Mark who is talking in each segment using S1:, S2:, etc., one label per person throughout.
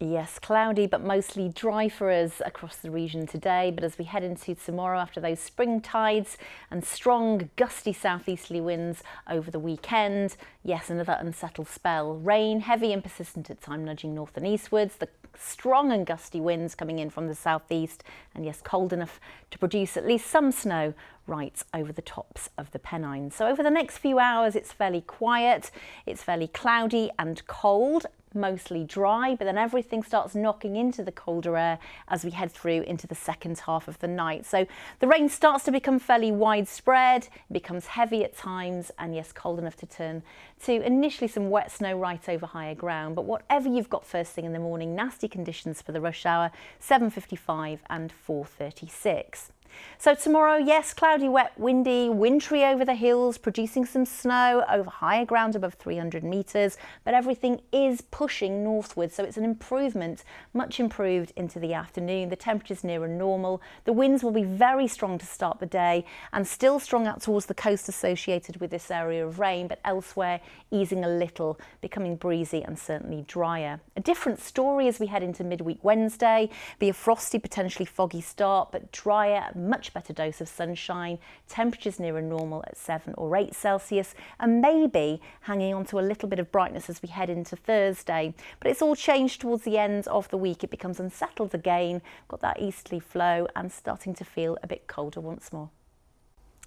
S1: Yes, cloudy but mostly dry for us across the region today, but as we head into tomorrow after those spring tides and strong gusty southeasterly winds over the weekend, yes, another unsettled spell. Rain, heavy and persistent at times, nudging north and eastwards, the strong and gusty winds coming in from the southeast, and yes, cold enough to produce at least some snow right over the tops of the Pennines. So over the next few hours it's fairly quiet, it's fairly cloudy and cold, mostly dry, but then everything starts knocking into the colder air as we head through into the second half of the night. So the rain starts to become fairly widespread, it becomes heavy at times, and yes, cold enough to turn to initially some wet snow right over higher ground. But whatever you've got first thing in the morning, nasty conditions for the rush hour, 7:55 and 4:36. So tomorrow, yes, cloudy, wet, windy, wintry over the hills, producing some snow over higher ground above 300 metres, but everything is pushing northwards, so it's an improvement, much improved into the afternoon. The temperatures nearer normal. The winds will be very strong to start the day and still strong out towards the coast associated with this area of rain, but elsewhere easing a little, becoming breezy and certainly drier. A different story as we head into midweek Wednesday. Be a frosty, potentially foggy start, but drier, much better dose of sunshine, temperatures nearer normal at 7 or 8 Celsius, and maybe hanging on to a little bit of brightness as we head into Thursday. But it's all changed towards the end of the week. It becomes unsettled again, got that easterly flow and starting to feel a bit colder once more.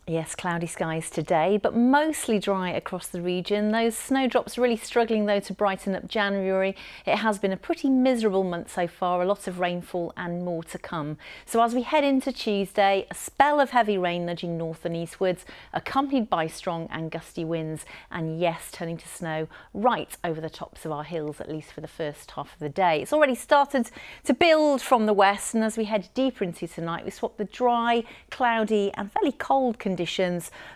S1: Yes, cloudy skies today, but mostly dry across the region. Those snowdrops really struggling though to brighten up January. It has been a pretty miserable month so far, a lot of rainfall and more to come. So as we head into Tuesday, a spell of heavy rain nudging north and eastwards, accompanied by strong and gusty winds, and yes, turning to snow right over the tops of our hills, at least for the first half of the day. It's already started to build from the west, and as we head deeper into tonight, we swap the dry, cloudy and fairly cold conditions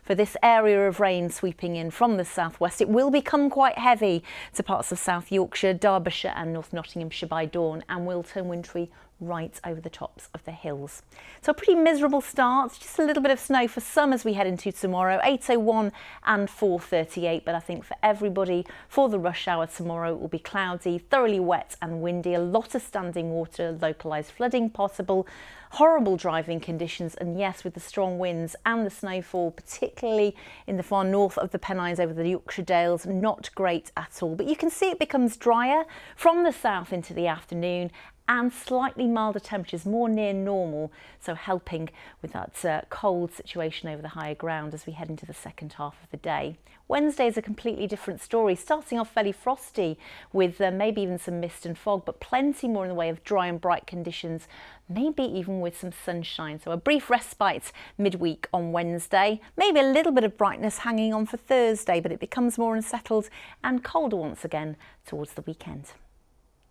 S1: for this area of rain sweeping in from the southwest. It will become quite heavy to parts of South Yorkshire, Derbyshire and North Nottinghamshire by dawn, and will turn wintry right over the tops of the hills. So a pretty miserable start, just a little bit of snow for some as we head into tomorrow, 8:01 and 4:38, but I think for everybody, for the rush hour tomorrow, it will be cloudy, thoroughly wet and windy, a lot of standing water, localised flooding possible, horrible driving conditions, and yes, with the strong winds and the snowfall, particularly in the far north of the Pennines over the Yorkshire Dales, not great at all. But you can see it becomes drier from the south into the afternoon, and slightly milder temperatures, more near normal, so helping with that cold situation over the higher ground as we head into the second half of the day. Wednesday is a completely different story, starting off fairly frosty with maybe even some mist and fog, but plenty more in the way of dry and bright conditions, maybe even with some sunshine. So a brief respite midweek on Wednesday, maybe a little bit of brightness hanging on for Thursday, but it becomes more unsettled and colder once again towards the weekend.